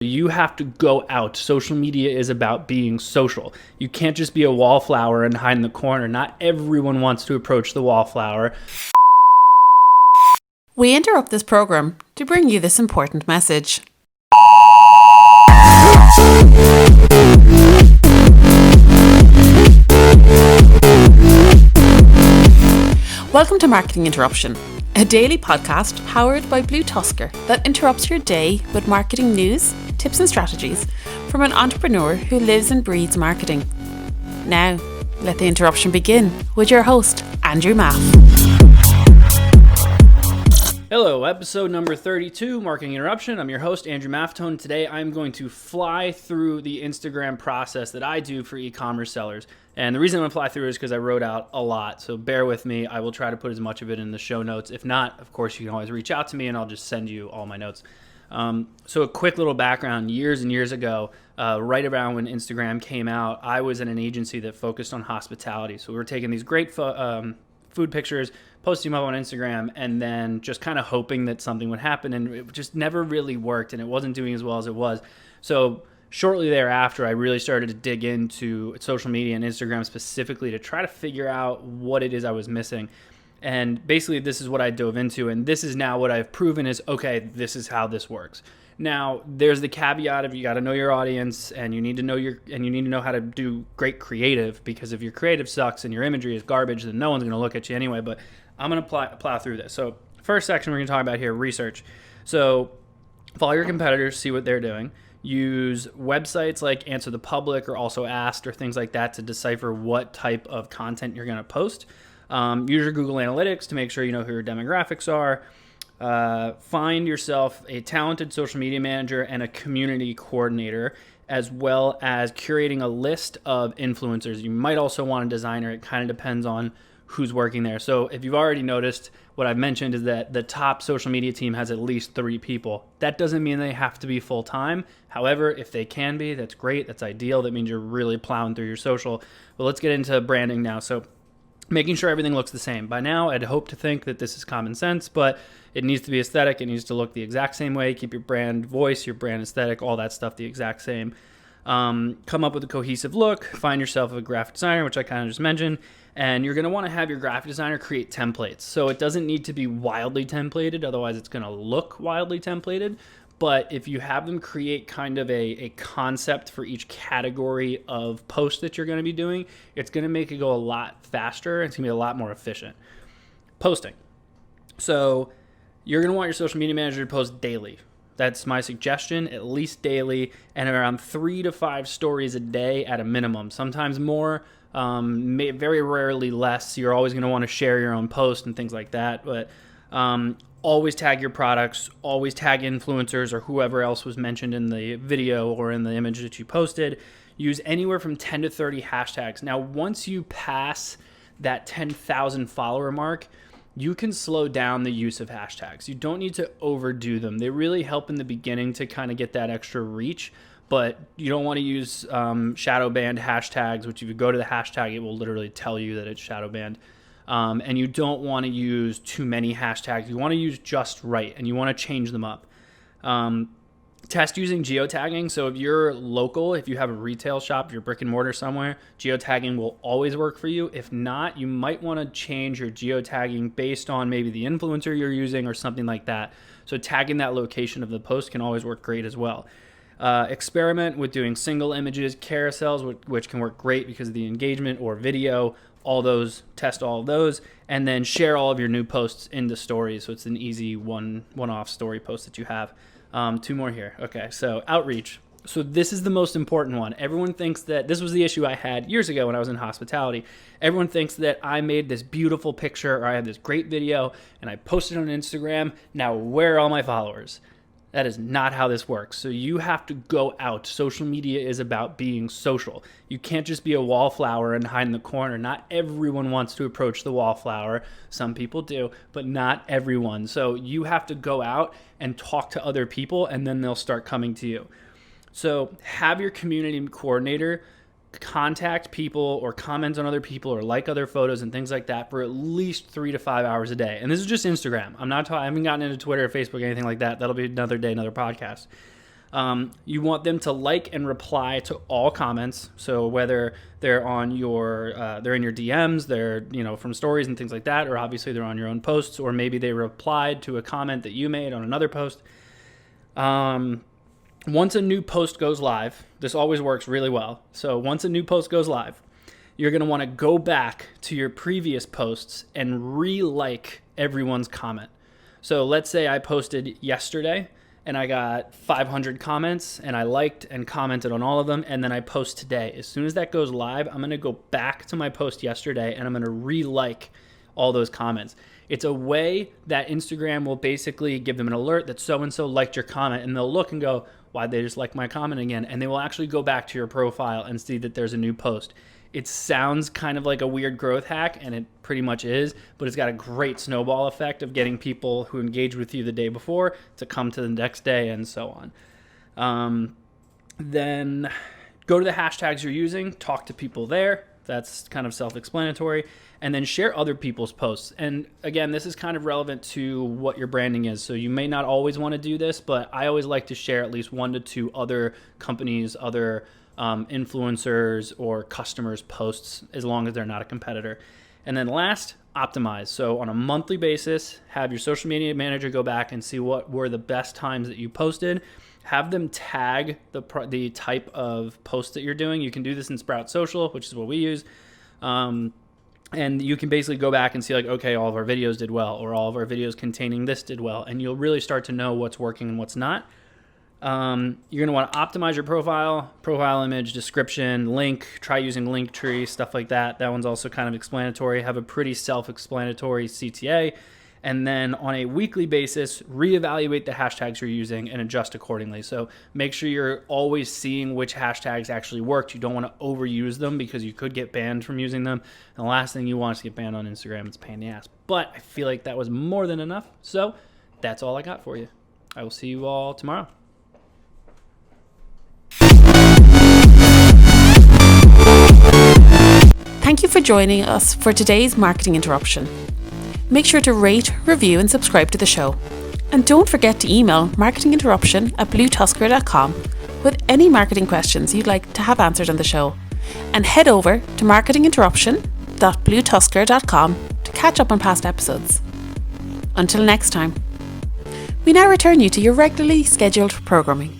You have to go out. Social media is about being social. You can't just be a wallflower and hide in the corner. Not everyone wants to approach the wallflower. We interrupt this program to bring you this important message. Welcome to Marketing Interruption, a daily podcast powered by BlueTuskr that interrupts your day with marketing news, tips and strategies from an entrepreneur who lives and breathes marketing. Now, let the interruption begin with your host, Andrew Maff. Hello, episode number 32, Marketing Interruption. I'm your host, Andrew Maffetone. Today, I'm going to fly through the Instagram process that I do for e-commerce sellers. And the reason I'm going to fly through is because I wrote out a lot. So bear with me. I will try to put as much of it in the show notes. If not, of course, you can always reach out to me and I'll just send you all my notes. So a quick little background, years and years ago, right around when Instagram came out, I was in an agency that focused on hospitality. So we were taking these great food pictures, posting them up on Instagram, and then just kind of hoping that something would happen. And it just never really worked, and it wasn't doing as well as it was. So shortly thereafter, I really started to dig into social media and Instagram specifically to try to figure out what it is I was missing. And basically, this is what I dove into, and this is now what I've proven is, okay, this is how this works. Now, there's the caveat of you got to know your audience, and you need to know how to do great creative, because if your creative sucks and your imagery is garbage, then no one's going to look at you anyway. But I'm going to plow through this. So first section we're going to talk about here, research. So follow your competitors, see what they're doing. Use websites like Answer the Public or Also Asked or things like that to decipher what type of content you're going to post. Use your Google Analytics to make sure you know who your demographics are. Find yourself a talented social media manager and a community coordinator, as well as curating a list of influencers. You might also want a designer. It kind of depends on who's working there. So if you've already noticed, what I've mentioned is that the top social media team has at least 3 people. That doesn't mean they have to be full-time. However, if they can be, that's great. That's ideal. That means you're really plowing through your social. But let's get into branding now. So making sure everything looks the same. By now, I'd hope to think that this is common sense, but it needs to be aesthetic. It needs to look the exact same way. Keep your brand voice, your brand aesthetic, all that stuff the exact same. Come up with a cohesive look. Find yourself a graphic designer, which I kind of just mentioned. And you're going to want to have your graphic designer create templates. So it doesn't need to be wildly templated. Otherwise, it's going to look wildly templated. But if you have them create kind of a concept for each category of post that you're going to be doing, it's going to make it go a lot faster. It's going to be a lot more efficient. Posting. So you're going to want your social media manager to post daily. That's my suggestion, at least daily, and around 3 to 5 stories a day at a minimum. Sometimes more, very rarely less. You're always going to want to share your own post and things like that. But always tag your products, always tag influencers or whoever else was mentioned in the video or in the image that you posted. Use anywhere from 10 to 30 hashtags. Now, once you pass that 10,000 follower mark, you can slow down the use of hashtags. You don't need to overdo them. They really help in the beginning to kind of get that extra reach, but you don't want to use shadow banned hashtags, which if you go to the hashtag, it will literally tell you that it's shadow banned. And you don't want to use too many hashtags. You want to use just right, and you want to change them up. Test using geotagging. So if you're local, if you have a retail shop, if you're brick and mortar somewhere, geotagging will always work for you. If not, you might want to change your geotagging based on maybe the influencer you're using or something like that. So tagging that location of the post can always work great as well. Experiment with doing single images, carousels, which can work great because of the engagement, or video. All those, test all of those, and then share all of your new posts into stories. So it's an easy one-off story post that you have. 2 more here. Okay, so outreach. So this is the most important one. Everyone thinks that this was the issue I had years ago when I was in hospitality. Everyone thinks that I made this beautiful picture or I had this great video and I posted it on Instagram. Now, where are all my followers? That is not how this works. So you have to go out. Social media is about being social. You can't just be a wallflower and hide in the corner. Not everyone wants to approach the wallflower. Some people do, but not everyone. So you have to go out and talk to other people, and then they'll start coming to you. So have your community coordinator contact people or comment on other people or like other photos and things like that for at least 3 to 5 hours a day. And this is just Instagram. I haven't gotten into Twitter or Facebook or anything like that. That'll be another day, another podcast. You want them to like and reply to all comments. So whether they're on they're in your DMs, they're from stories and things like that, or obviously they're on your own posts, or maybe they replied to a comment that you made on another post. Once a new post goes live, this always works really well. So once a new post goes live, you're going to want to go back to your previous posts and re-like everyone's comment. So let's say I posted yesterday and I got 500 comments and I liked and commented on all of them, and then I post today. As soon as that goes live, I'm going to go back to my post yesterday and I'm going to re-like all those comments. It's a way that Instagram will basically give them an alert that so-and-so liked your comment, and they'll look and go, why'd they just like my comment again? And they will actually go back to your profile and see that there's a new post. It sounds kind of like a weird growth hack, and it pretty much is, but it's got a great snowball effect of getting people who engaged with you the day before to come to the next day and so on. Then go to the hashtags you're using, talk to people there. That's kind of self-explanatory. And then share other people's posts. And again, this is kind of relevant to what your branding is. So you may not always want to do this, but I always like to share at least 1 to 2 other companies, other influencers or customers' posts, as long as they're not a competitor. And then last, optimize. So on a monthly basis, have your social media manager go back and see what were the best times that you posted. Have them tag the type of post that you're doing. You can do this in Sprout Social, which is what we use. And you can basically go back and see, like, okay, all of our videos did well, or all of our videos containing this did well. And you'll really start to know what's working and what's not. You're going to want to optimize your profile image, description, link, try using LinkTree, stuff like that. That one's also kind of explanatory. Have a pretty self-explanatory CTA. And then on a weekly basis, reevaluate the hashtags you're using and adjust accordingly. So make sure you're always seeing which hashtags actually worked. You don't want to overuse them because you could get banned from using them. And the last thing you want is to get banned on Instagram. It's a pain in the ass. But I feel like that was more than enough. So that's all I got for you. I will see you all tomorrow. Thank you for joining us for today's Marketing Interruption. Make sure to rate, review and subscribe to the show. And don't forget to email marketinginterruption@BlueTuskr.com with any marketing questions you'd like to have answered on the show. And head over to marketinginterruption.bluetuskr.com to catch up on past episodes. Until next time, we now return you to your regularly scheduled programming.